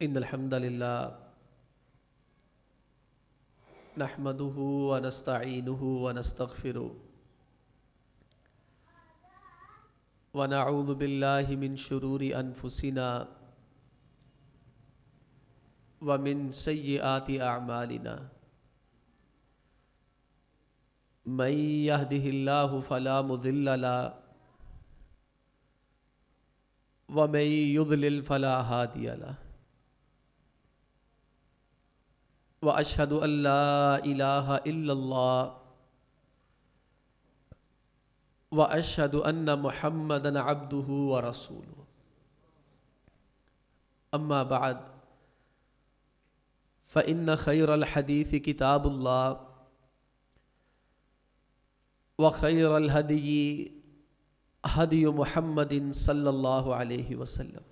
ان الحمد للہ نحمده ونستعینه ونستغفره ونعوذ باللہ من شرور انفسنا ومن سیئات اعمالنا من يهده اللہ فلا مضل له ومن يضلل فلا هادي له وأشهد أن لا إله إلا الله وأشهد أن محمدًا عبده ورسوله أما بعد فإن خير الحديث كتاب الله وخير الهدي هدي محمد صلى الله عليه وسلم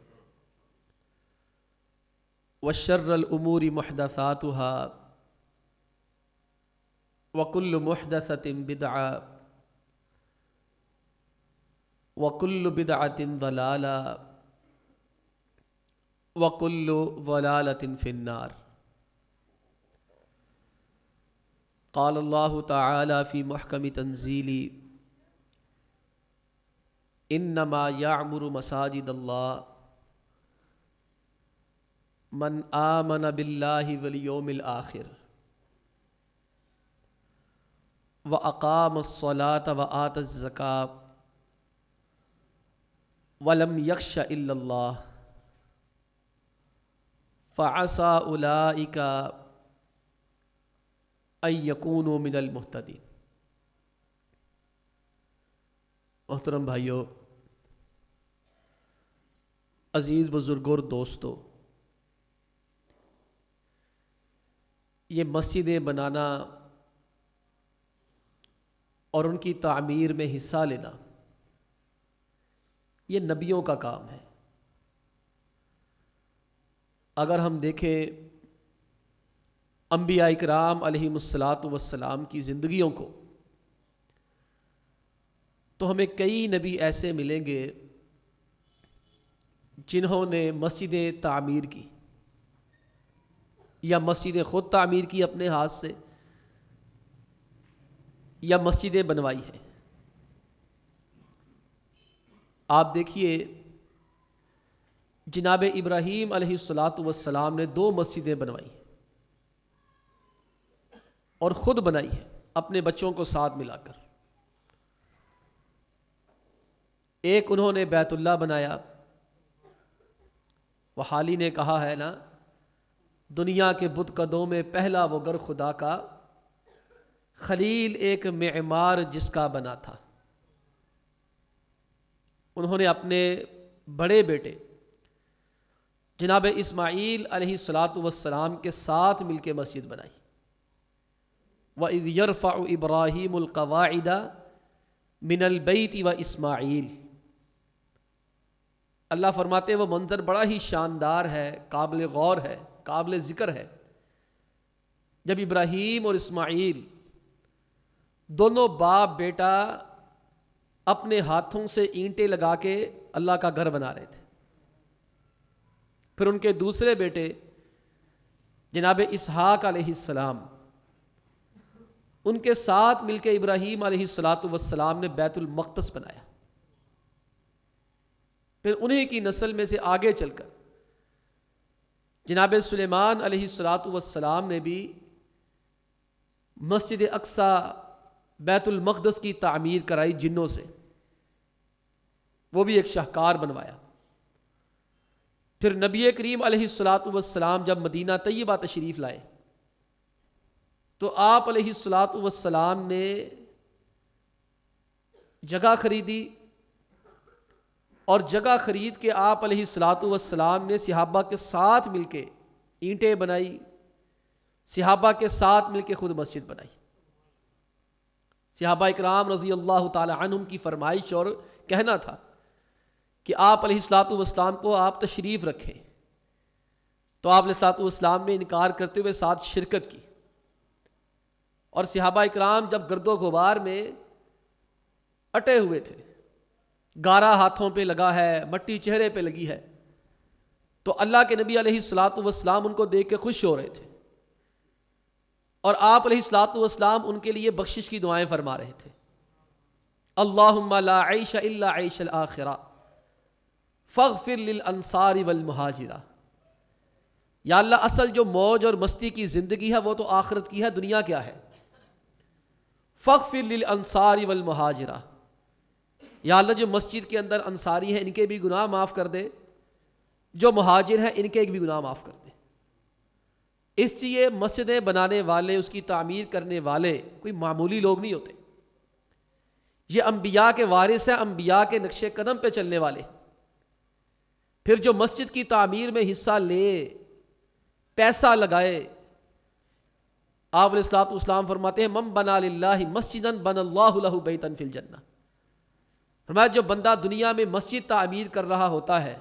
وشر الأمور محدثاتها وكل محدثة بدعة وكل بدعة ضلالة وكل ضلالة في النار. قال الله تعالى في محكم تنزيله إنما يعمر مساجد الله من آمن باللہ والیوم الآخر وأقام الصلاة وآت الزکاة ولم یخش الا اللہ فعسى أولئک ان یکونوا من المہتدین. محترم بھائیو، عزیز بزرگوں اور دوستو، یہ مسجدیں بنانا اور ان کی تعمیر میں حصہ لینا یہ نبیوں کا کام ہے. اگر ہم دیکھیں انبیاء اکرام علیہم الصلاۃ والسلام کی زندگیوں کو تو ہمیں کئی نبی ایسے ملیں گے جنہوں نے مسجدیں تعمیر کی یا مسجدیں خود تعمیر کی اپنے ہاتھ سے یا مسجدیں بنوائی ہیں. آپ دیکھیے جناب ابراہیم علیہ السلام نے 2 مسجدیں بنوائی اور خود بنائی ہیں اپنے بچوں کو ساتھ ملا کر. ایک انہوں نے بیت اللہ بنایا، وہ حالی نے کہا ہے نا، دنیا کے بت قدوں میں پہلا وہ گر خدا کا، خلیل ایک معمار جس کا بنا تھا. انہوں نے اپنے بڑے بیٹے جناب اسماعیل علیہ السلام کے ساتھ مل کے مسجد بنائی. وَإِذْ يَرْفَعُ إِبْرَاهِيمُ الْقَوَاعِدَ مِنَ الْبَيْتِ وَإِسْمَاعِيلُ. اللہ فرماتے ہیں وہ منظر بڑا ہی شاندار ہے، قابل غور ہے، قابل ذکر ہے. جب ابراہیم اور اسماعیل دونوں باپ بیٹا اپنے ہاتھوں سے اینٹیں لگا کے اللہ کا گھر بنا رہے تھے، پھر ان کے دوسرے بیٹے جناب اسحاق علیہ السلام، ان کے ساتھ مل کے ابراہیم علیہ السلام نے بیت المقدس بنایا. پھر انہی کی نسل میں سے آگے چل کر جناب سلیمان علیہ السلام نے بھی مسجد اقصی بیت المقدس کی تعمیر کرائی جنوں سے، وہ بھی ایک شاہکار بنوایا. پھر نبی کریم علیہ السلام جب مدینہ طیبہ تشریف لائے تو آپ علیہ السلام نے جگہ خریدی اور جگہ خرید کے آپ علیہ السلام نے صحابہ کے ساتھ مل کے اینٹیں بنائی، صحابہ کے ساتھ مل کے خود مسجد بنائی. صحابہ اکرام رضی اللہ تعالی عنہم کی فرمائش اور کہنا تھا کہ آپ علیہ السلام کو آپ تشریف رکھیں، تو آپ علیہ السلام نے انکار کرتے ہوئے ساتھ شرکت کی. اور صحابہ اکرام جب گرد و غبار میں اٹے ہوئے تھے، گارا ہاتھوں پہ لگا ہے، مٹی چہرے پہ لگی ہے، تو اللہ کے نبی علیہ الصلاۃ والسلام ان کو دیکھ کے خوش ہو رہے تھے، اور آپ علیہ الصلاۃ والسلام ان کے لیے بخشش کی دعائیں فرما رہے تھے. اللہم لا عیش الا عیش الآخرہ فاغفر للانصار والمہاجرہ. یا اللہ، اصل جو موج اور مستی کی زندگی ہے وہ تو آخرت کی ہے، دنیا کیا ہے؟ فاغفر للانصار والمہاجرہ. یا اللہ، جو مسجد کے اندر انصاری ہیں ان کے بھی گناہ معاف کر دے، جو مہاجر ہیں ان کے بھی گناہ معاف کر دے. اس لیے مسجدیں بنانے والے، اس کی تعمیر کرنے والے کوئی معمولی لوگ نہیں ہوتے. یہ انبیاء کے وارث ہیں، انبیاء کے نقش قدم پہ چلنے والے. پھر جو مسجد کی تعمیر میں حصہ لے، پیسہ لگائے، آپ علیہ الصلوۃ والسلام فرماتے ہیں من بنا للہ مسجدا بنى اللہ لہ بیتا فی الجنہ. فرمایا جو بندہ دنیا میں مسجد تعمیر کر رہا ہوتا ہے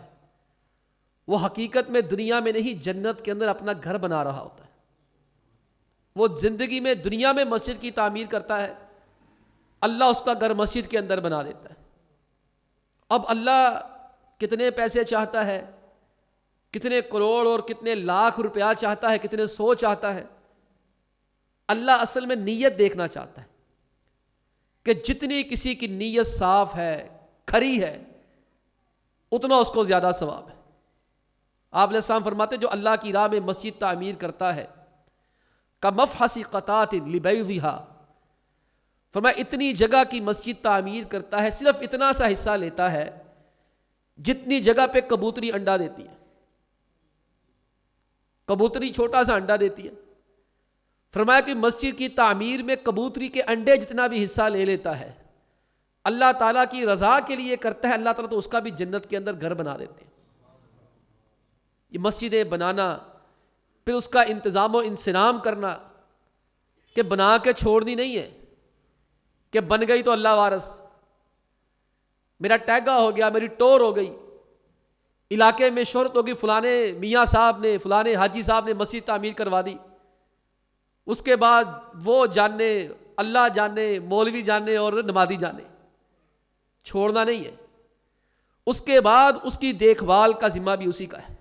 وہ حقیقت میں دنیا میں نہیں، جنت کے اندر اپنا گھر بنا رہا ہوتا ہے. وہ زندگی میں دنیا میں مسجد کی تعمیر کرتا ہے، اللہ اس کا گھر مسجد کے اندر بنا دیتا ہے. اب اللہ کتنے پیسے چاہتا ہے، کتنے کروڑ اور کتنے لاکھ روپیہ چاہتا ہے، کتنے سو چاہتا ہے؟ اللہ اصل میں نیت دیکھنا چاہتا ہے کہ جتنی کسی کی نیت صاف ہے، کھری ہے، اتنا اس کو زیادہ ثواب ہے. آپ علیہ السلام فرماتے جو اللہ کی راہ میں مسجد تعمیر کرتا ہے کمفحص قطعۃ لبیضھا، فرمایا اتنی جگہ کی مسجد تعمیر کرتا ہے، صرف اتنا سا حصہ لیتا ہے جتنی جگہ پہ کبوتری انڈا دیتی ہے. کبوتری چھوٹا سا انڈا دیتی ہے. فرمایا کہ مسجد کی تعمیر میں کبوتری کے انڈے جتنا بھی حصہ لے لیتا ہے، اللہ تعالیٰ کی رضا کے لیے کرتا ہے، اللہ تعالیٰ تو اس کا بھی جنت کے اندر گھر بنا دیتے ہیں. یہ مسجدیں بنانا، پھر اس کا انتظام و انصرام کرنا کہ بنا کے چھوڑنی نہیں ہے کہ بن گئی تو اللہ وارث، میرا ٹیگا ہو گیا، میری ٹور ہو گئی، علاقے میں شہرت ہوگی، فلانے میاں صاحب نے، فلانے حاجی صاحب نے مسجد تعمیر کروا دی، اس کے بعد وہ جانے، اللہ جانے، مولوی جانے اور نمازی جانے. چھوڑنا نہیں ہے. اس کے بعد اس کی دیکھ بھال کا ذمہ بھی اسی کا ہے.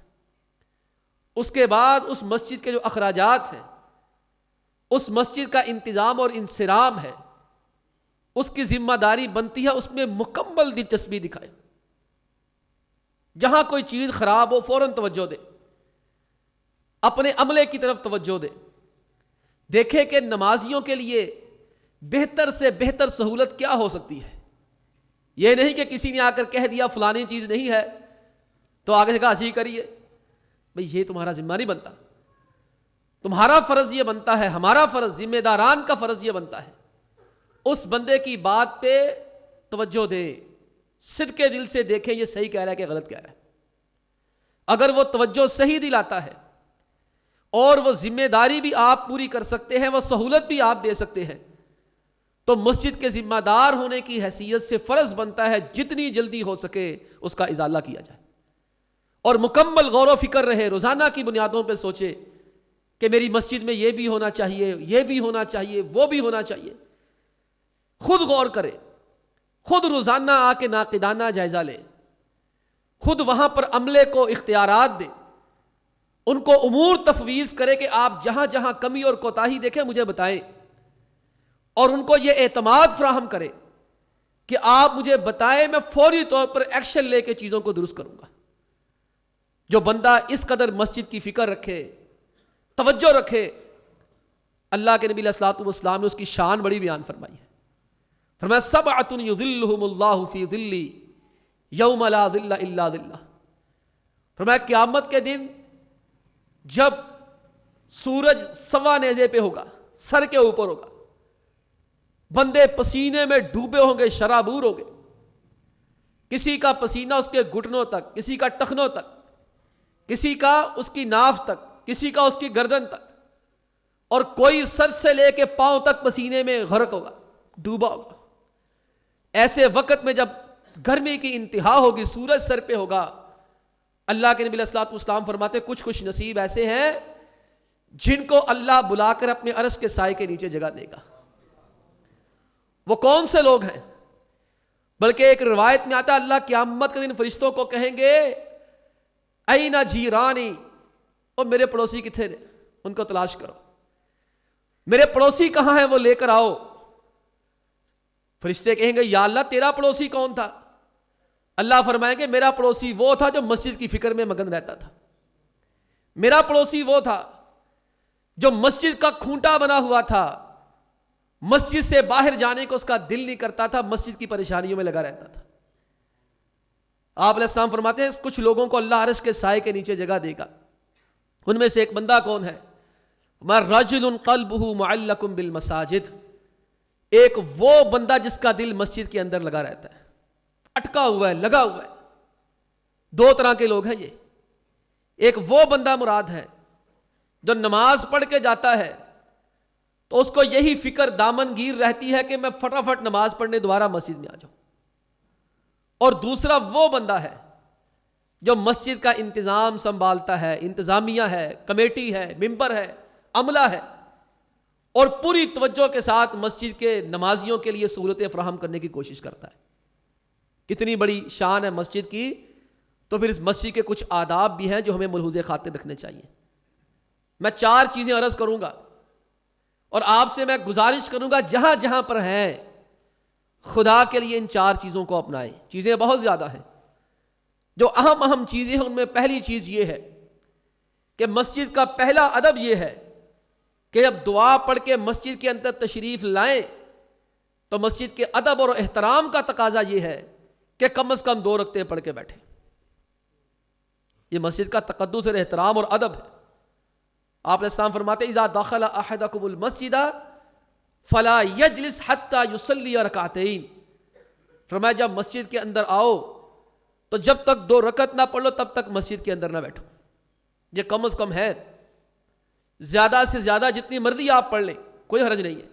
اس کے بعد اس مسجد کے جو اخراجات ہیں، اس مسجد کا انتظام اور انصرام ہے، اس کی ذمہ داری بنتی ہے اس میں مکمل دلچسپی دکھائے. جہاں کوئی چیز خراب ہو فوراً توجہ دے، اپنے عملے کی طرف توجہ دے. دیکھے کہ نمازیوں کے لیے بہتر سے بہتر سہولت کیا ہو سکتی ہے. یہ نہیں کہ کسی نے آ کر کہہ دیا فلانی چیز نہیں ہے تو آگے سے کہا اسی کریے. بھئی یہ تمہارا ذمہ نہیں بنتا. تمہارا فرض یہ بنتا ہے، ہمارا فرض، ذمہ داران کا فرض یہ بنتا ہے اس بندے کی بات پہ توجہ دے، صدق کے دل سے دیکھیں یہ صحیح کہہ رہا ہے کہ غلط کہہ رہا ہے. اگر وہ توجہ صحیح دلاتا ہے اور وہ ذمہ داری بھی آپ پوری کر سکتے ہیں، وہ سہولت بھی آپ دے سکتے ہیں، تو مسجد کے ذمہ دار ہونے کی حیثیت سے فرض بنتا ہے جتنی جلدی ہو سکے اس کا ازالہ کیا جائے اور مکمل غور و فکر رہے، روزانہ کی بنیادوں پہ سوچے کہ میری مسجد میں یہ بھی ہونا چاہیے، یہ بھی ہونا چاہیے، وہ بھی ہونا چاہیے. خود غور کرے، خود روزانہ آ کے ناقدانہ جائزہ لے، خود وہاں پر عملے کو اختیارات دے، ان کو امور تفویض کرے کہ آپ جہاں جہاں کمی اور کوتاہی دیکھیں مجھے بتائیں، اور ان کو یہ اعتماد فراہم کرے کہ آپ مجھے بتائیں، میں فوری طور پر ایکشن لے کے چیزوں کو درست کروں گا. جو بندہ اس قدر مسجد کی فکر رکھے، توجہ رکھے، اللہ کے نبی علیہ الصلوۃ والسلام نے اس کی شان بڑی بیان فرمائی ہے. فرمایا سبعۃ یظلھم اللہ فی ظلہ یوم لا ظل الا ظلہ. فرمایا قیامت کے دن جب سورج سوا نیزے پہ ہوگا، سر کے اوپر ہوگا، بندے پسینے میں ڈوبے ہوں گے، شرابور ہوں گے، کسی کا پسینہ اس کے گھٹنوں تک، کسی کا ٹخنوں تک، کسی کا اس کی ناف تک، کسی کا اس کی گردن تک، اور کوئی سر سے لے کے پاؤں تک پسینے میں غرق ہوگا، ڈوبا ہوگا. ایسے وقت میں جب گرمی کی انتہا ہوگی، سورج سر پہ ہوگا، اللہ کے نبی علیہ الصلوۃ والسلام فرماتے کچھ خوش نصیب ایسے ہیں جن کو اللہ بلا کر اپنے عرش کے سائے کے نیچے جگہ دے گا. وہ کون سے لوگ ہیں؟ بلکہ ایک روایت میں آتا ہے اللہ قیامت کے دن فرشتوں کو کہیں گے این جیرانی، اور میرے پڑوسی کتنے نے، ان کو تلاش کرو، میرے پڑوسی کہاں ہیں وہ لے کر آؤ۔ فرشتے کہیں گے یا اللہ تیرا پڑوسی کون تھا؟ اللہ فرمائیں گے میرا پڑوسی وہ تھا جو مسجد کی فکر میں مگن رہتا تھا، میرا پڑوسی وہ تھا جو مسجد کا کھونٹا بنا ہوا تھا، مسجد سے باہر جانے کو اس کا دل نہیں کرتا تھا، مسجد کی پریشانیوں میں لگا رہتا تھا۔ آپ علیہ السلام فرماتے ہیں کچھ لوگوں کو اللہ عرش کے سائے کے نیچے جگہ دے گا، ان میں سے ایک بندہ کون ہے؟ رجل قلبہ معلق بالمساجد، ایک وہ بندہ جس کا دل مسجد کے اندر لگا رہتا ہے، اٹکا ہوا ہے، لگا ہوا ہے۔ دو طرح کے لوگ ہیں یہ، ایک وہ بندہ مراد ہے جو نماز پڑھ کے جاتا ہے تو اس کو یہی فکر دامن گیر رہتی ہے کہ میں فٹافٹ نماز پڑھنے دوبارہ مسجد میں آ جاؤں، اور دوسرا وہ بندہ ہے جو مسجد کا انتظام سنبھالتا ہے، انتظامیہ ہے، کمیٹی ہے، ممبر ہے، عملہ ہے، اور پوری توجہ کے ساتھ مسجد کے نمازیوں کے لیے سہولتیں فراہم کرنے کی کوشش کرتا ہے۔ کتنی بڑی شان ہے مسجد کی، تو پھر اس مسجد کے کچھ آداب بھی ہیں جو ہمیں ملحوظ خاطر رکھنے چاہیے۔ میں 4 چیزیں عرض کروں گا اور آپ سے میں گزارش کروں گا جہاں جہاں پر ہیں خدا کے لیے ان 4 چیزوں کو اپنائیں۔ چیزیں بہت زیادہ ہیں، جو اہم چیزیں ہیں ان میں پہلی چیز یہ ہے کہ مسجد کا پہلا ادب یہ ہے کہ جب دعا پڑھ کے مسجد کے اندر تشریف لائیں تو مسجد کے ادب اور احترام کا تقاضا یہ ہے کہ کم از کم 2 رکعتیں پڑھ کے بیٹھیں۔ یہ مسجد کا تقدس اور احترام اور ادب ہے۔ آپ علیہ السلام فرماتے اذا دخل احدکم المسجد فلا یجلس حتی یصلی رکعتین، فرمایا جب مسجد کے اندر آؤ تو جب تک 2 رکعت نہ پڑھ لو تب تک مسجد کے اندر نہ بیٹھو۔ یہ کم از کم ہے، زیادہ سے زیادہ جتنی مرضی آپ پڑھ لیں کوئی حرج نہیں ہے،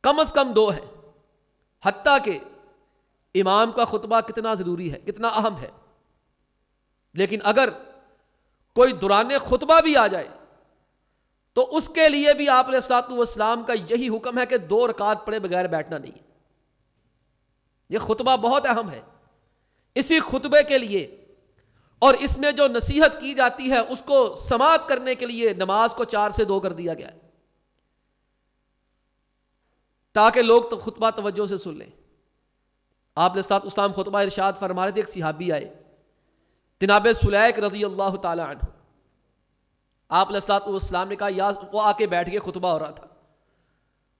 کم از کم 2 ہے۔ حتیٰ کہ امام کا خطبہ کتنا ضروری ہے، کتنا اہم ہے، لیکن اگر کوئی دوران خطبہ بھی آ جائے تو اس کے لیے بھی آپ علیہ الصلوۃ والسلام کا یہی حکم ہے کہ 2 رکعت پڑھے بغیر بیٹھنا نہیں۔ یہ خطبہ بہت اہم ہے، اسی خطبے کے لیے اور اس میں جو نصیحت کی جاتی ہے اس کو سماعت کرنے کے لیے نماز کو 4 سے 2 کر دیا گیا ہے، تاکہ لوگ تو خطبہ توجہ سے سن لیں۔ آپ علیہ الصلوۃ والسلام خطبہ ارشاد فرما رہے تھے، ایک صحابی آئے جناب سلیک رضی اللہ تعالی عنہ، آپ علیہ الصلوۃ والسلام نے کہا یا، وہ آ کے بیٹھ کے خطبہ ہو رہا تھا،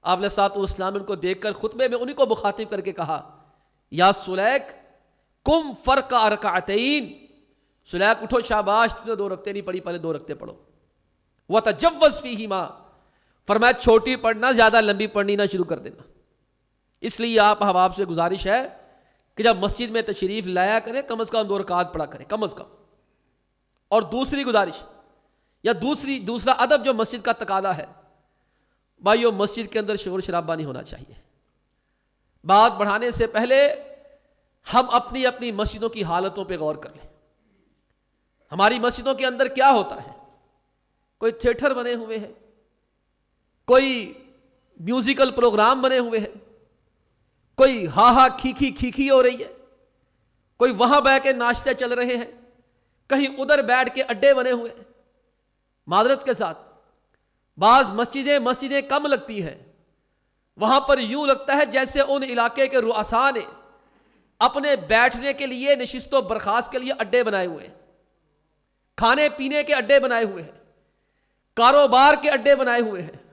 آپ علیہ الصلوۃ والسلام نے ان کو دیکھ کر خطبے میں انہیں کو مخاطب کر کے کہا یا سلیک کم فرقع رکعتین، سلیک اٹھو شاباش، تم نے 2 رکعتیں نہیں پڑھی، پہلے 2 رکعتیں پڑھو۔ وتجوز فیہما، فرمایا چھوٹی پڑھنا، زیادہ لمبی پڑھنی نہ شروع کر دینا۔ اس لیے آپ احباب سے گزارش ہے کہ جب مسجد میں تشریف لایا کریں کم از کم 2 رکعت پڑھا کریں، کم از کم۔ اور دوسری گزارش یا دوسرا ادب جو مسجد کا تقاضا ہے، بھائیو مسجد کے اندر شور شرابہ نہیں ہونا چاہیے۔ بات بڑھانے سے پہلے ہم اپنی اپنی مسجدوں کی حالتوں پہ غور کر لیں۔ ہماری مسجدوں کے اندر کیا ہوتا ہے؟ کوئی تھیٹر بنے ہوئے ہیں، کوئی میوزیکل پروگرام بنے ہوئے ہیں، کوئی ہاہا کھی ہو رہی ہے، کوئی وہاں بیٹھ کے ناشتے چل رہے ہیں، کہیں ادھر بیٹھ کے اڈے بنے ہوئے ہیں۔ معذرت کے ساتھ بعض مسجدیں کم لگتی ہیں، وہاں پر یوں لگتا ہے جیسے ان علاقے کے رؤساء نے اپنے بیٹھنے کے لیے، نشست و برخاست کے لیے اڈے بنائے ہوئے ہیں، کھانے پینے کے اڈے بنائے ہوئے ہیں، کاروبار کے اڈے بنائے ہوئے ہیں۔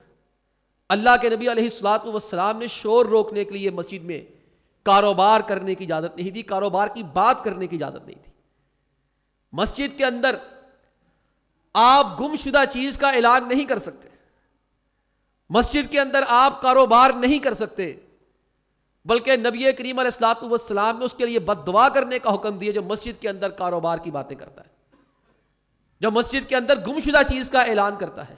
اللہ کے نبی علیہ الصلوۃ والسلام نے شور روکنے کے لیے مسجد میں کاروبار کرنے کی اجازت نہیں دی، کاروبار کی بات کرنے کی اجازت نہیں تھی۔ مسجد کے اندر آپ گمشدہ چیز کا اعلان نہیں کر سکتے، مسجد کے اندر آپ کاروبار نہیں کر سکتے، بلکہ نبی کریم علیہ الصلوۃ والسلام نے اس کے لیے بد دعا کرنے کا حکم دیا جو مسجد کے اندر کاروبار کی باتیں کرتا ہے، جو مسجد کے اندر گمشدہ چیز کا اعلان کرتا ہے۔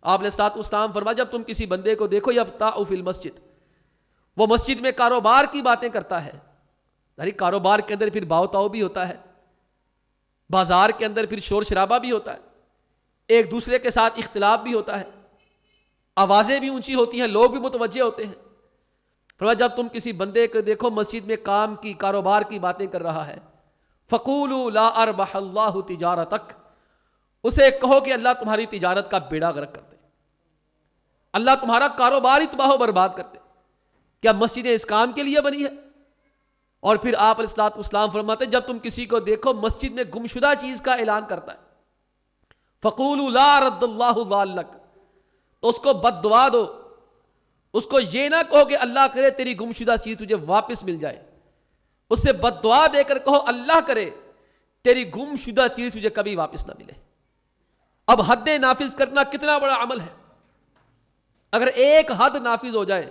آپ علیہ الصلوۃ والسلام فرمایا جب تم کسی بندے کو دیکھو یبتاع فی المسجد، وہ مسجد میں کاروبار کی باتیں کرتا ہے، یعنی کاروبار کے اندر پھر باؤ تاؤ بھی ہوتا ہے، بازار کے اندر پھر شور شرابہ بھی ہوتا ہے، ایک دوسرے کے ساتھ اختلاف بھی ہوتا ہے، آوازیں بھی اونچی ہوتی ہیں، لوگ بھی متوجہ ہوتے ہیں۔ فرمایا جب تم کسی بندے کو دیکھو مسجد میں کام کی، کاروبار کی باتیں کر رہا ہے، فقولوا لا اربح اللہ تجارتک، اسے کہو کہ اللہ تمہاری تجارت کا بیڑا غرق کر دے، اللہ تمہارا کاروبار ہی تباہ و برباد کر دے۔ کیا مسجدیں اس کام کے لیے بنی ہے؟ اور پھر آپ علیہ الصلوۃ والسلام فرماتے ہیں جب تم کسی کو دیکھو مسجد میں گمشدہ چیز کا اعلان کرتا ہے، فقولوا لا رد اللہ ضالک، تو اس کو بد دعا دو، اس کو یہ نہ کہو کہ اللہ کرے تیری گمشدہ چیز تجھے واپس مل جائے، اس سے بد دعا دے کر کہو اللہ کرے تیری گمشدہ چیز تجھے کبھی واپس نہ ملے۔ اب حد نافذ کرنا کتنا بڑا عمل ہے، اگر ایک حد نافذ ہو جائے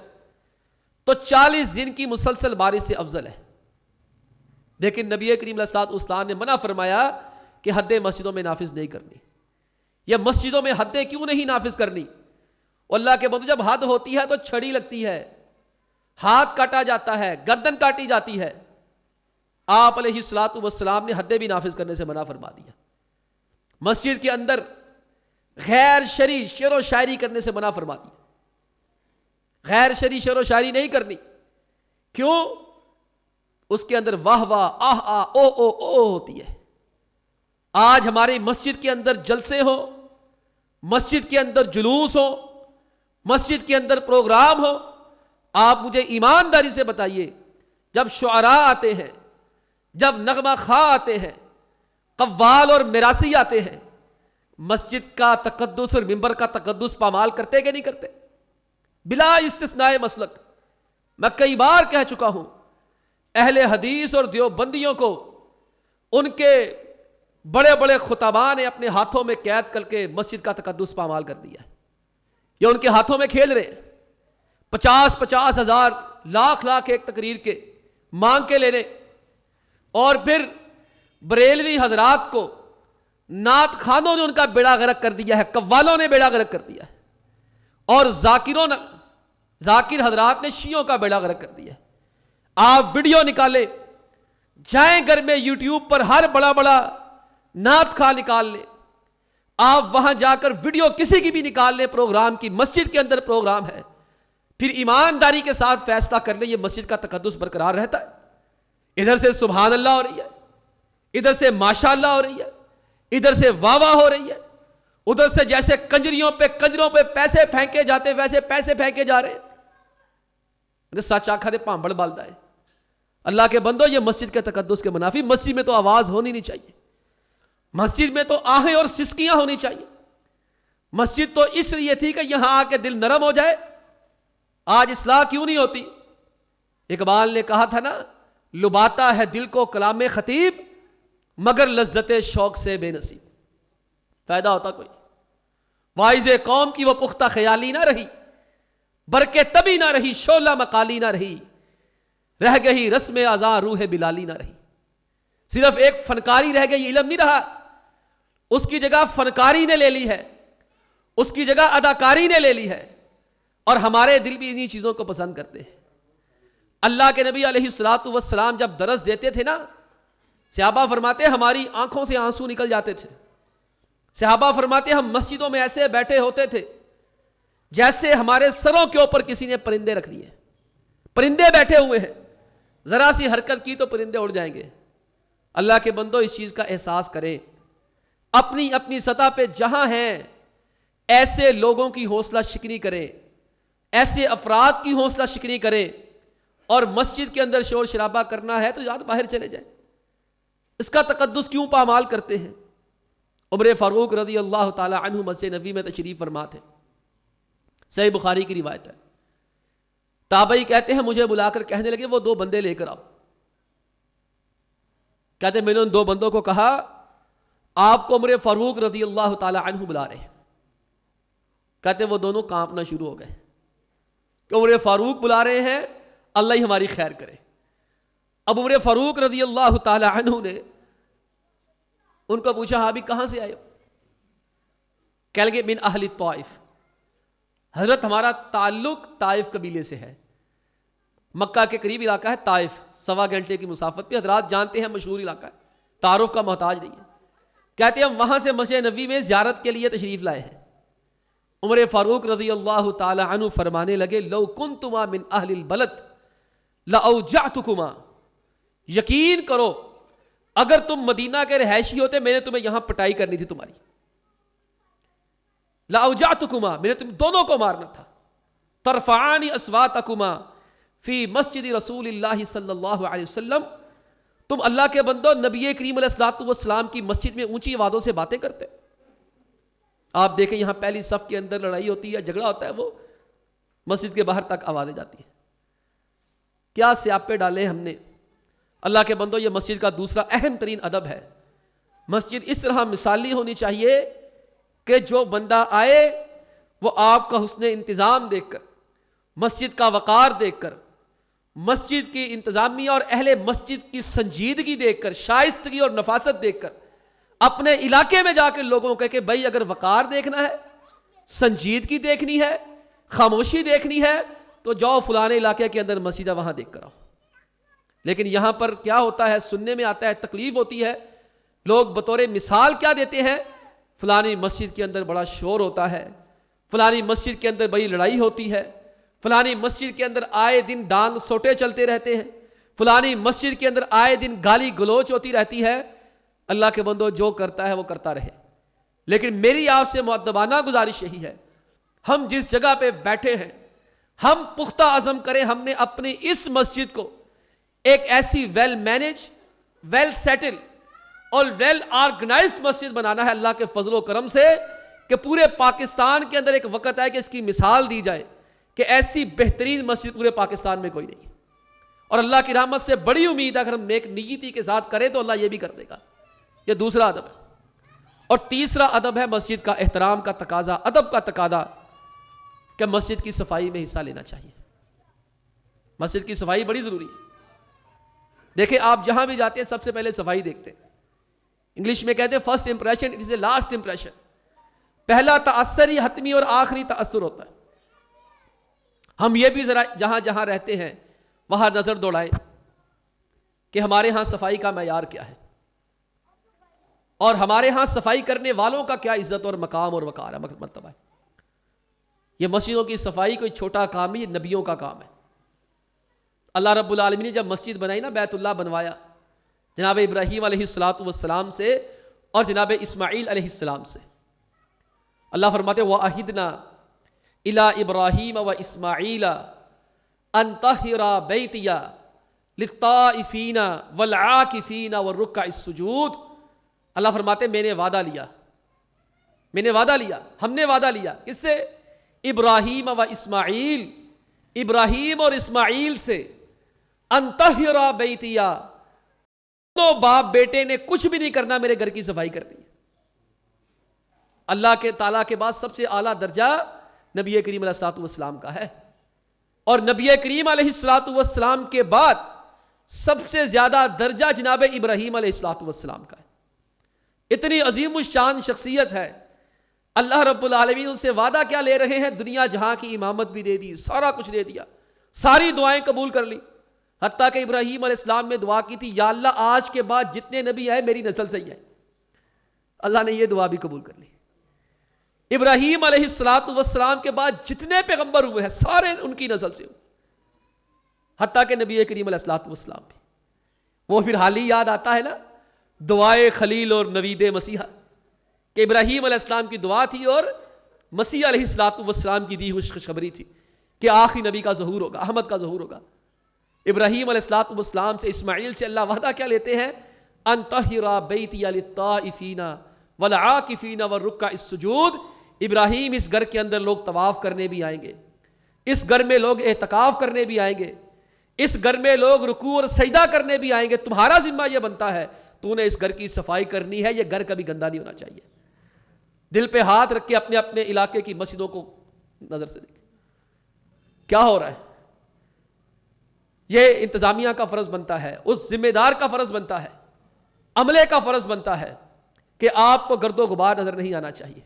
تو 40 دن کی مسلسل بارش سے افضل ہے۔ لیکن نبی کریم علیہ الصلوۃ والسلام نے منع فرمایا کہ حدیں مسجدوں میں نافذ نہیں کرنی، یا مسجدوں میں حدیں کیوں نہیں نافذ کرنی؟ اللہ کے بندو، جب حد ہوتی ہے تو چھڑی لگتی ہے، ہاتھ کاٹا جاتا ہے، گردن کاٹی جاتی ہے۔ آپ علیہ الصلوۃ والسلام نے حدیں بھی نافذ کرنے سے منع فرما دیا۔ مسجد کے اندر غیر شرعی شعر و شاعری کرنے سے منع فرما دیا، غیر شرعی شعر و شاعری نہیں کرنی۔ کیوں؟ اس کے اندر واہ واہ، آہ آہ، او او او ہوتی ہے۔ آج ہماری مسجد کے اندر جلسے ہو، مسجد کے اندر جلوس ہو، مسجد کے اندر پروگرام ہو، آپ مجھے ایمانداری سے بتائیے، جب شعراء آتے ہیں، جب نغمہ خواں آتے ہیں، قوال اور میراثی آتے ہیں، مسجد کا تقدس اور منبر کا تقدس پامال کرتے کہ نہیں کرتے؟ بلا استثناء مسلک۔ میں کئی بار کہہ چکا ہوں، اہل حدیث اور دیوبندیوں کو ان کے بڑے بڑے خطباء نے اپنے ہاتھوں میں قید کر کے مسجد کا تقدس پامال کر دیا ہے۔ یہ ان کے ہاتھوں میں کھیل رہے ہیں، 50,000 ہزار، لاکھ ایک تقریر کے مانگ کے لینے، اور پھر بریلوی حضرات کو نعت خانوں نے ان کا بیڑا غرق کر دیا ہے، قوالوں نے بیڑا غرق کر دیا ہے، اور ذاکر حضرات نے شیعوں کا بیڑا غرق کر دیا ہے۔ آپ ویڈیو نکالیں، جائیں گھر میں یوٹیوب پر ہر بڑا نعت خواں نکال لیں، آپ وہاں جا کر ویڈیو کسی کی بھی نکال لیں پروگرام کی، مسجد کے اندر پروگرام ہے، پھر ایمانداری کے ساتھ فیصلہ کر لیں یہ مسجد کا تقدس برقرار رہتا ہے؟ ادھر سے سبحان اللہ ہو رہی ہے، ادھر سے ماشاء اللہ ہو رہی ہے، ادھر سے واہ واہ ہو رہی ہے، ادھر سے جیسے کنجروں پہ پیسے پھینکے جاتے ویسے پیسے پھینکے جا رہے ہیں۔ سچ آکھا دے پامبڑ بالدا ہے۔ اللہ کے بندو، یہ مسجد کے تقدس کے منافی۔ مسجد میں تو آواز ہونی نہیں چاہیے، مسجد میں تو آہیں اور سسکیاں ہونی چاہیے۔ مسجد تو اس لیے تھی کہ یہاں آ کے دل نرم ہو جائے۔ آج اصلاح کیوں نہیں ہوتی؟ اقبال نے کہا تھا نا، لباتا ہے دل کو کلام خطیب، مگر لذت شوق سے بے نصیب۔ فائدہ ہوتا کوئی؟ واعظ قوم کی وہ پختہ خیالی نہ رہی، برکے تبھی نہ رہی، شعلہ مقالی نہ رہی، رہ گئی رسم اذاں روح بلالی نہ رہی۔ صرف ایک فنکاری رہ گئی، علم نہیں رہا، اس کی جگہ فنکاری نے لے لی ہے، اس کی جگہ اداکاری نے لے لی ہے، اور ہمارے دل بھی انہی چیزوں کو پسند کرتے ہیں۔ اللہ کے نبی علیہ الصلوۃ والسلام جب درس دیتے تھے نا، صحابہ فرماتے ہماری آنکھوں سے آنسو نکل جاتے تھے۔ صحابہ فرماتے ہم مسجدوں میں ایسے بیٹھے ہوتے تھے جیسے ہمارے سروں کے اوپر کسی نے پرندے رکھ دیے، پرندے بیٹھے ہوئے ہیں، ذرا سی حرکت کی تو پرندے اڑ جائیں گے۔ اللہ کے بندو، اس چیز کا احساس کریں، اپنی اپنی سطح پہ جہاں ہیں ایسے لوگوں کی حوصلہ شکنی کریں، ایسے افراد کی حوصلہ شکنی کریں، اور مسجد کے اندر شور شرابہ کرنا ہے تو یار باہر چلے جائیں۔ اس کا تقدس کیوں پامال کرتے ہیں؟ عمر فاروق رضی اللہ تعالی عنہ مسجد نبی میں تشریف فرما تھے، صحیح بخاری کی روایت ہے۔ تابعی کہتے ہیں مجھے بلا کر کہنے لگے وہ 2 بندے لے کر آؤ۔ کہتے ہیں میں نے ان 2 بندوں کو کہا آپ کو عمر فاروق رضی اللہ تعالی عنہ بلا رہے ہیں۔ کہتے ہیں وہ دونوں کانپنا شروع ہو گئے کہ عمر فاروق بلا رہے ہیں، اللہ ہی ہماری خیر کرے۔ اب عمر فاروق رضی اللہ تعالی عنہ نے ان کو پوچھا ہاں بھی کہاں سے آئے ہو؟ کہہ لگے من اہل الطائف، حضرت ہمارا تعلق طائف قبیلے سے ہے، مکہ کے قریب علاقہ ہے طائف، 1.25 گھنٹے کی مسافت پہ، حضرات جانتے ہیں مشہور علاقہ ہے، تعارف کا محتاج نہیں ہے۔ کہتے ہیں ہم وہاں سے مسجد نبی میں زیارت کے لیے تشریف لائے ہیں۔ عمر فاروق رضی اللہ تعالی عنہ فرمانے لگے لو کنتما من اہل البلد لاوجعتکما، یقین کرو اگر تم مدینہ کے رہائشی ہوتے میں نے تمہیں یہاں پٹائی کرنی تھی تمہاری، لاوجعتکما، میں نے تم دونوں کو مارنا تھا، ترفعان اصواتکما فی مسجد رسول اللہ صلی اللہ علیہ وسلم، تم اللہ کے بندو نبی کریم علیہ الصلوۃ والسلام کی مسجد میں اونچی آوازوں سے باتیں کرتے۔ آپ دیکھیں یہاں پہلی صف کے اندر لڑائی ہوتی ہے، جھگڑا ہوتا ہے، وہ مسجد کے باہر تک آوازیں جاتی ہیں۔ کیا سیاپے ڈالے ہم نے۔ اللہ کے بندو یہ مسجد کا دوسرا اہم ترین ادب ہے۔ مسجد اس طرح مثالی ہونی چاہیے کہ جو بندہ آئے وہ آپ کا حسن انتظام دیکھ کر، مسجد کا وقار دیکھ کر، مسجد کی انتظامیہ اور اہل مسجد کی سنجیدگی دیکھ کر، شائستگی اور نفاست دیکھ کر اپنے علاقے میں جا کے لوگوں کو کہے کہ بھائی اگر وقار دیکھنا ہے، سنجیدگی دیکھنی ہے، خاموشی دیکھنی ہے تو جاؤ فلانے علاقے کے اندر مسجد ہے وہاں دیکھ کر آؤ۔ لیکن یہاں پر کیا ہوتا ہے، سننے میں آتا ہے، تکلیف ہوتی ہے، لوگ بطور مثال کیا دیتے ہیں، فلانی مسجد کے اندر بڑا شور ہوتا ہے، فلانی مسجد کے اندر بڑی لڑائی ہوتی ہے، فلانی مسجد کے اندر آئے دن ڈانگ سوٹے چلتے رہتے ہیں، فلانی مسجد کے اندر آئے دن گالی گلوچ ہوتی رہتی ہے۔ اللہ کے بندو جو کرتا ہے وہ کرتا رہے، لیکن میری آپ سے مؤدبانہ گزارش یہی ہے، ہم جس جگہ پہ بیٹھے ہیں ہم پختہ عزم کریں، ہم نے اپنی اس مسجد کو ایک ایسی ویل مینج، ویل سیٹل اور ویل آرگنائزڈ مسجد بنانا ہے اللہ کے فضل و کرم سے، کہ پورے پاکستان کے اندر ایک وقت ہے کہ اس کی مثال دی جائے کہ ایسی بہترین مسجد پورے پاکستان میں کوئی نہیں ہے۔ اور اللہ کی رحمت سے بڑی امید ہے اگر ہم نیک نیتی کے ساتھ کریں تو اللہ یہ بھی کر دے گا۔ یہ دوسرا ادب ہے۔ اور تیسرا ادب ہے مسجد کا احترام کا تقاضا، ادب کا تقاضا، کہ مسجد کی صفائی میں حصہ لینا چاہیے۔ مسجد کی صفائی بڑی ضروری ہے۔ دیکھیں آپ جہاں بھی جاتے ہیں سب سے پہلے صفائی دیکھتے ہیں۔ انگلش میں کہتے ہیں first impression it is a last impression, پہلا تاثر ہی حتمی اور آخری تاثر ہوتا ہے۔ ہم یہ بھی ذرا جہاں جہاں رہتے ہیں وہاں نظر دوڑائیں کہ ہمارے ہاں صفائی کا معیار کیا ہے، اور ہمارے ہاں صفائی کرنے والوں کا کیا عزت اور مقام اور وقار ہے، مرتبہ ہے۔ یہ مسجدوں کی صفائی کوئی چھوٹا کام نہیں، یہ نبیوں کا کام ہے۔ اللہ رب العالمین نے جب مسجد بنائی نا، بیت اللہ بنوایا جناب ابراہیم علیہ السلام سے اور جناب اسماعیل علیہ السلام سے، اللہ فرماتے وَأَحِدْنَا إِلَىٰ إِبْرَاهِيمَ وَإِسْمَاعِيلَ أَن طَهِّرَ بَيْتِيَ لِلطَّائِفِينَ وَالْعَاكِفِينَ وَالرُّكَّعِ السُّجُودِ۔ اللہ فرماتے میں نے وعدہ لیا، ہم نے وعدہ لیا کس سے؟ ابراہیم و اسماعیل، ابراہیم اور اسماعیل سے، ان طہر بیتیا، دو باپ بیٹے نے کچھ بھی نہیں کرنا، میرے گھر کی صفائی کرنی ہے۔ اللہ کے تعالیٰ کے بعد سب سے اعلیٰ درجہ نبی کریم علیہ الصلوۃ والسلام کا ہے، اور نبی کریم علیہ الصلوۃ والسلام کے بعد سب سے زیادہ درجہ جناب ابراہیم علیہ الصلوۃ والسلام کا ہے۔ اتنی عظیم الشان شخصیت ہے، اللہ رب العالمین ان سے وعدہ کیا لے رہے ہیں؟ دنیا جہاں کی امامت بھی دے دی، سارا کچھ دے دیا، ساری دعائیں قبول کر لی، حتیٰ کہ ابراہیم علیہ السلام نے دعا کی تھی یا اللہ آج کے بعد جتنے نبی آئے میری نسل سے ہی ہے۔ اللہ نے یہ دعا بھی قبول کر لی۔ ابراہیم علیہ السلام کے بعد جتنے پیغمبر ہوئے ہیں سارے ان کی نسل سے ہوئے، حتیٰ کہ نبی کریم علیہ السلام بھی۔ وہ پھر حال ہی یاد آتا ہے نا، دعائے خلیل اور نوید مسیحا، کہ ابراہیم علیہ السلام کی دعا تھی اور مسیح علیہ السلام کی دی ہوئی خوشخبری تھی کہ آخری نبی کا ظہور ہوگا، احمد کا ظہور ہوگا۔ ابراہیم علیہ السلام سے، اسماعیل سے اللہ وعدہ کیا لیتے ہیں؟ ان طہر بیتی للطائفین والعاکفین والرکع السجود۔ ابراہیم اس گھر کے اندر لوگ طواف کرنے بھی آئیں گے، اس گھر میں لوگ اعتکاف کرنے بھی آئیں گے، اس گھر میں لوگ رکوع اور سجدہ کرنے بھی آئیں گے، تمہارا ذمہ یہ بنتا ہے تو نے اس گھر کی صفائی کرنی ہے، یہ گھر کبھی گندا نہیں ہونا چاہیے۔ دل پہ ہاتھ رکھ کے اپنے اپنے علاقے کی مسجدوں کو نظر سے دیکھیں کیا ہو رہا ہے۔ یہ انتظامیہ کا فرض بنتا ہے، اس ذمہ دار کا فرض بنتا ہے، عملے کا فرض بنتا ہے کہ آپ کو گرد و غبار نظر نہیں آنا چاہیے،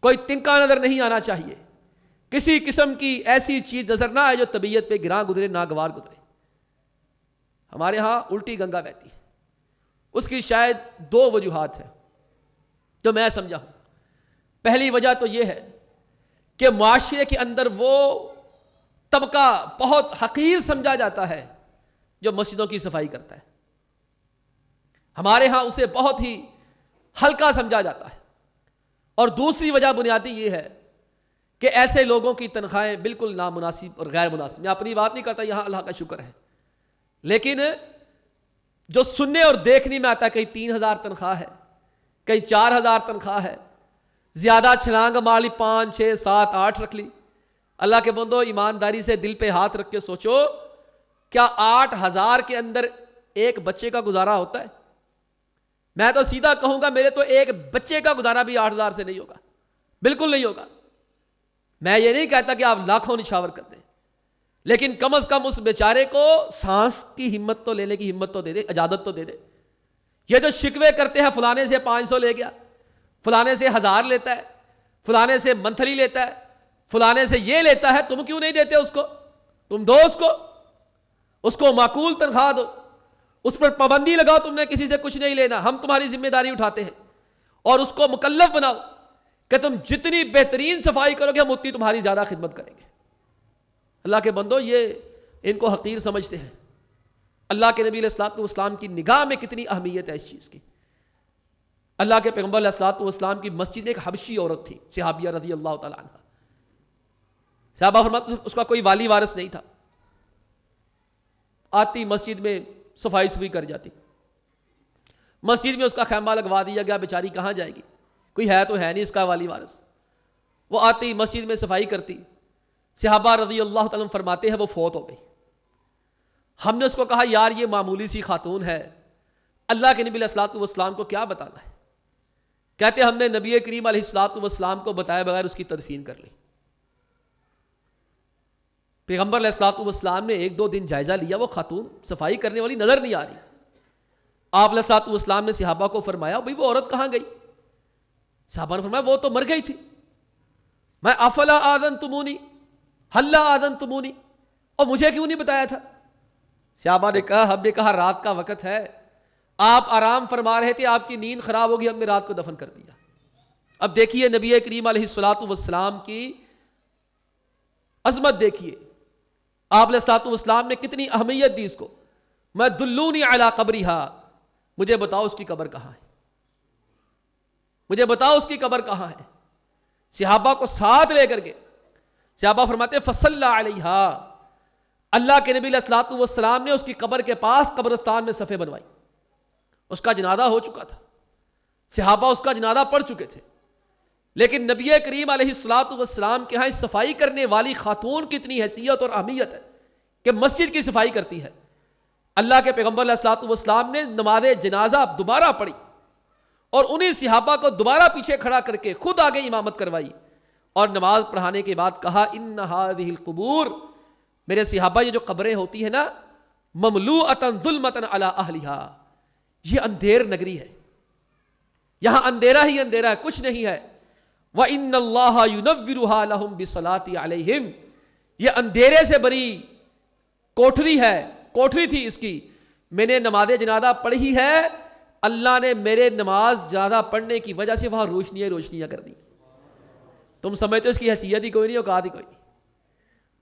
کوئی تنکا نظر نہیں آنا چاہیے، کسی قسم کی ایسی چیز نظر نہ آئے جو طبیعت پہ گراں گزرے، ناگوار گزرے۔ ہمارے ہاں الٹی گنگا بہتی ہے، اس کی شاید دو وجوہات ہیں جو میں سمجھا ہوں۔ پہلی وجہ تو یہ ہے کہ معاشرے کے اندر وہ طبقہ بہت حقیر سمجھا جاتا ہے جو مسجدوں کی صفائی کرتا ہے۔ ہمارے ہاں اسے بہت ہی ہلکا سمجھا جاتا ہے. اور دوسری وجہ بنیادی یہ ہے کہ ایسے لوگوں کی تنخواہیں بالکل نامناسب اور غیر مناسب. میں اپنی بات نہیں کرتا, یہاں اللہ کا شکر ہے, لیکن جو سننے اور دیکھنے میں آتا ہے, کہیں 3,000 تنخواہ ہے, کہیں 4,000 تنخواہ ہے, زیادہ چھلانگ مار لی, 5 6 7 8 رکھ لی. اللہ کے بندو, ایمانداری سے دل پہ ہاتھ رکھ کے سوچو, کیا 8,000 کے اندر ایک بچے کا گزارا ہوتا ہے؟ میں تو سیدھا کہوں گا, میرے تو ایک بچے کا گزارا بھی 8,000 سے نہیں ہوگا, بالکل نہیں ہوگا. میں یہ نہیں کہتا کہ آپ لاکھوں نشاور کر دیں, لیکن کم از کم اس بیچارے کو سانس کی ہمت تو لینے کی ہمت تو دے دے, اجازت تو دے دے. یہ جو شکوے کرتے ہیں, فلانے سے 500 لے گیا, فلانے سے 1,000 لیتا ہے, فلانے سے منتھلی لیتا ہے, فلانے سے یہ لیتا ہے, تم کیوں نہیں دیتے اس کو؟ تم دو اس کو معقول تنخواہ دو, اس پر پابندی لگاؤ, تم نے کسی سے کچھ نہیں لینا, ہم تمہاری ذمہ داری اٹھاتے ہیں, اور اس کو مکلف بناؤ کہ تم جتنی بہترین صفائی کرو گے ہم اتنی تمہاری زیادہ خدمت کریں گے. اللہ کے بندو, یہ ان کو حقیر سمجھتے ہیں. اللہ کے نبی علیہ الصلوۃ والسلام کی نگاہ میں کتنی اہمیت ہے اس چیز کی. اللہ کے پیغمبر علیہ الصلوۃ والسلام کی مسجد میں ایک حبشی عورت تھی, صحابیہ رضی اللہ تعالیٰ عنہ. صحابہ فرماتے اس کا کوئی والی وارث نہیں تھا, آتی مسجد میں صفائی کر جاتی, مسجد میں اس کا خیمہ لگوا دیا گیا, بیچاری کہاں جائے گی, کوئی ہے تو ہے نہیں اس کا والی وارث. وہ آتی مسجد میں صفائی کرتی. صحابہ رضی اللہ تعالیٰ فرماتے ہیں وہ فوت ہو گئی. ہم نے اس کو کہا یار یہ معمولی سی خاتون ہے, اللہ کے نبی علیہ الصلوۃ والسلام کو کیا بتانا ہے؟ کہتے ہم نے نبی کریم علیہ الصلوۃ والسلام کو بتائے بغیر اس کی تدفین کر لی. پیغمبر علیہ الصلوۃ والسلام نے 1-2 دن جائزہ لیا, وہ خاتون صفائی کرنے والی نظر نہیں آ رہی. آپ علیہ الصلوۃ والسلام نے صحابہ کو فرمایا بھئی وہ عورت کہاں گئی؟ صحابہ نے فرمایا وہ تو مر گئی تھی. میں افلا آذنتمونی حلا آذنتمونی, اور مجھے کیوں نہیں بتایا تھا؟ صحابہ نے کہا ہم نے کہا رات کا وقت ہے, آپ آرام فرما رہے تھے, آپ کی نیند خراب ہوگی, ہم نے رات کو دفن کر دیا. اب دیکھیے نبی کریم علیہ الصلوۃ والسلام کی عظمت دیکھیے, آپ علیہ الصلوۃ والسلام نے کتنی اہمیت دی اس کو. میں دلونی علی قبرہا, مجھے بتاؤ اس کی قبر کہاں ہے, مجھے بتاؤ اس کی قبر کہاں ہے. صحابہ کو ساتھ لے کر کے صحابہ فرماتے فصلی علیہا, اللہ کے نبی علیہ الصلوۃ والسلام نے اس کی قبر کے پاس قبرستان میں صفیں بنوائی. اس کا جنازہ ہو چکا تھا, صحابہ اس کا جنازہ پڑھ چکے تھے, لیکن نبی کریم علیہ الصلوۃ والسلام کے ہاں صفائی کرنے والی خاتون کی اتنی حیثیت اور اہمیت ہے کہ مسجد کی صفائی کرتی ہے. اللہ کے پیغمبر علیہ الصلوۃ والسلام نے نماز جنازہ دوبارہ پڑھی, اور انہی صحابہ کو دوبارہ پیچھے کھڑا کر کے خود آگے امامت کروائی, اور نماز پڑھانے کے بعد کہا ان هذه القبور, میرے صحابہ یہ جو قبریں ہوتی ہیں نا, مملوءۃ ظلمۃ علی اہلھا, یہ اندھیر نگری ہے, یہاں اندھیرا ہی اندھیرا ہے, کچھ نہیں ہے. وَإِنَّ اللَّهَ يُنَوِّرُهَا لَهُمْ بِالصَّلَاةِ عَلَيْهِمْ, یہ اندھیرے سے بری کوٹری ہے, کوٹری تھی اس کی, میں نے نماز جنازہ پڑھی ہے, اللہ نے میرے نماز جنازہ پڑھنے کی وجہ سے وہاں روشنیاں کر دی. تم سمجھتے ہو اس کی حیثیت ہی کوئی نہیں, اوقات ہی کوئی نہیں,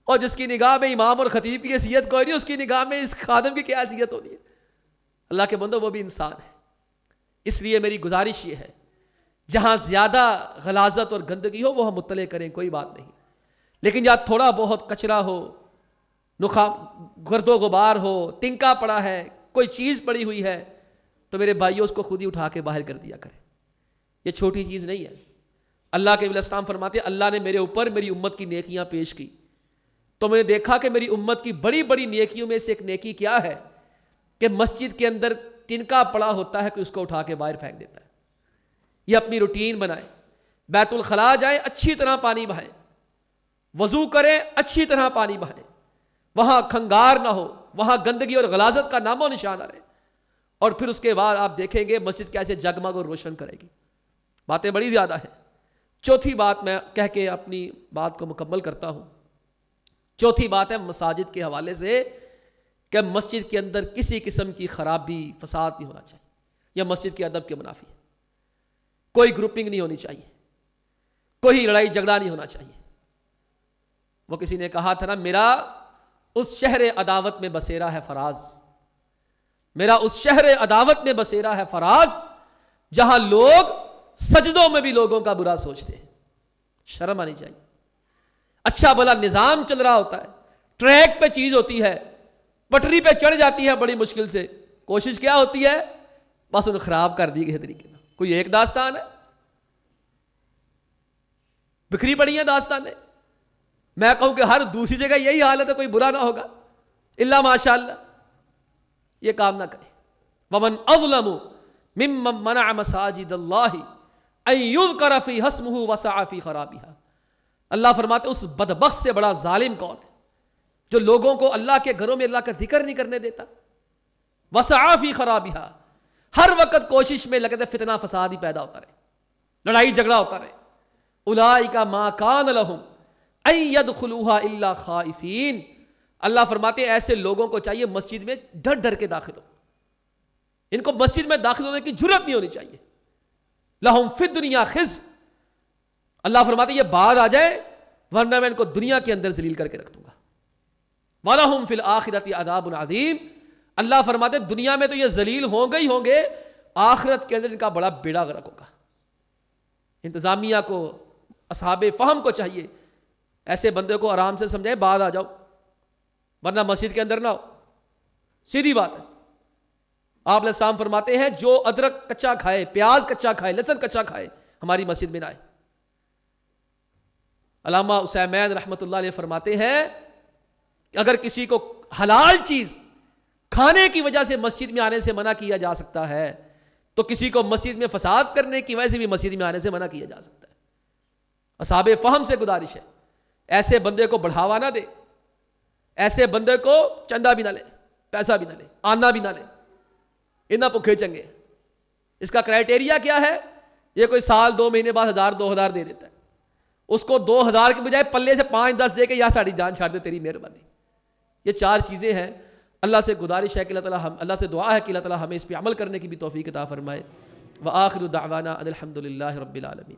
اور جس کی نگاہ میں امام اور خطیب کی حیثیت کوئی نہیں, اس کی نگاہ میں اس خادم کی کیا حیثیت ہونی ہے؟ اللہ کے بندو وہ بھی انسان ہے. اس لیے میری گزارش یہ ہے, جہاں زیادہ غلاظت اور گندگی ہو وہ ہم مطلع کریں, کوئی بات نہیں, لیکن جہاں تھوڑا بہت کچرا ہو, گرد و غبار ہو, تنکا پڑا ہے, کوئی چیز پڑی ہوئی ہے, تو میرے بھائیوں اس کو خود ہی اٹھا کے باہر کر دیا کریں. یہ چھوٹی چیز نہیں ہے. اللہ کے نبی السلام فرماتے اللہ نے میرے اوپر میری امت کی نیکیاں پیش کی, تو میں نے دیکھا کہ میری امت کی بڑی بڑی نیکیوں میں سے ایک نیکی کیا ہے کہ مسجد کے اندر تنکا پڑا ہوتا ہے کہ اس کو اٹھا کے باہر پھینک دیتا ہے. یہ اپنی روٹین بنائیں, بیت الخلاء جائیں, اچھی طرح پانی بہائیں, وضو کریں, اچھی طرح پانی بہائیں, وہاں کھنگار نہ ہو, وہاں گندگی اور غلاظت کا نام و نشان نہ رہے, اور پھر اس کے بعد آپ دیکھیں گے مسجد کیسے جگمگ اور روشن کرے گی. باتیں بڑی زیادہ ہیں. چوتھی بات میں کہہ کے اپنی بات کو مکمل کرتا ہوں. چوتھی بات ہے مساجد کے حوالے سے کہ مسجد کے اندر کسی قسم کی خرابی فساد نہیں ہونا چاہیے, یا مسجد کے ادب کے منافی ہے. کوئی گروپنگ نہیں ہونی چاہیے, کوئی لڑائی جھگڑا نہیں ہونا چاہیے. وہ کسی نے کہا تھا نا, میرا اس شہر عداوت میں بسیرا ہے فراز, میرا اس شہر عداوت میں بسیرا ہے فراز، جہاں لوگ سجدوں میں بھی لوگوں کا برا سوچتے ہیں. شرم آنی چاہیے. اچھا بھلا نظام چل رہا ہوتا ہے، ٹریک پہ چیز ہوتی ہے، پٹری پہ چڑھ جاتی ہے بڑی مشکل سے، کوشش کیا ہوتی ہے؟ بس انہیں خراب کر دی گئی طریقے میں. کوئی ایک داستان ہے؟ بکھری پڑی ہیں داستانیں. میں کہوں کہ ہر دوسری جگہ یہی حال ہے تو کوئی برا نہ ہوگا الا ماشاء اللہ. یہ کام نہ کرے. ومن اظلم ممن منع مساجد اللہ ان یذکر فیہا اسمہ وسعی فی خرابہا. اللہ فرماتے اس بدبخت سے بڑا ظالم کون ہے جو لوگوں کو اللہ کے گھروں میں اللہ کا ذکر نہیں کرنے دیتا. وسعی فی خرابہا، ہر وقت کوشش میں لگے فتنہ فساد ہی پیدا ہوتا رہے، لڑائی جھگڑا ہوتا رہے. اولئک ما کان لہم ان یدخلوها الا خائفین. اللہ فرماتے ہیں ایسے لوگوں کو چاہیے مسجد میں ڈر ڈر کے داخل ہو. ان کو مسجد میں داخل ہونے کی جرت نہیں ہونی چاہیے. لہم فی الدنیا خزي. اللہ فرماتے ہیں یہ بات آ جائے ورنہ میں ان کو دنیا کے اندر ذلیل کر کے رکھ دوں گا. وَلَهُمْ فِي الْآخِرَةِ عَذَابٌ عَظِيمٌ. اللہ فرماتے ہیں دنیا میں تو یہ ذلیل ہوں گے ہی ہوں گے، آخرت کے اندر ان کا بڑا بیڑا غرق ہوگا. انتظامیہ کو، اصحاب فہم کو چاہیے ایسے بندے کو آرام سے سمجھائے، بعد آ جاؤ ورنہ مسجد کے اندر نہ ہو. سیدھی بات ہے. آپ علیہ السلام فرماتے ہیں جو ادرک کچا کھائے، پیاز کچا کھائے، لہسن کچا کھائے، ہماری مسجد میں نہ آئے. علامہ عثیمین رحمۃ اللہ علیہ فرماتے ہیں کہ اگر کسی کو حلال چیز کھانے کی وجہ سے مسجد میں آنے سے منع کیا جا سکتا ہے تو کسی کو مسجد میں فساد کرنے کی وجہ سے بھی مسجد میں آنے سے منع کیا جا سکتا ہے. اصحاب فہم سے گزارش ہے ایسے بندے کو بڑھاوا نہ دے، ایسے بندے کو چندہ بھی نہ لے، پیسہ بھی نہ لے، آنا بھی نہ لے. انہیں بھوکے چنگے. اس کا کرائٹیریا کیا ہے؟ یہ کوئی سال 2 مہینے بعد 1000-2000 دے دیتا ہے، اس کو 2000 کے بجائے پلے سے 5-10 دے کے یا ساڑی جان چھاڑ دے، تیری مہربانی. یہ 4 چیزیں ہیں. اللہ سے گزارش ہے کہ اللہ سے دعا ہے کہ اللہ تعالی ہمیں اس پہ عمل کرنے کی بھی توفیق عطا فرمائے. وآخر دعوانا ان الحمد للہ رب العالمین.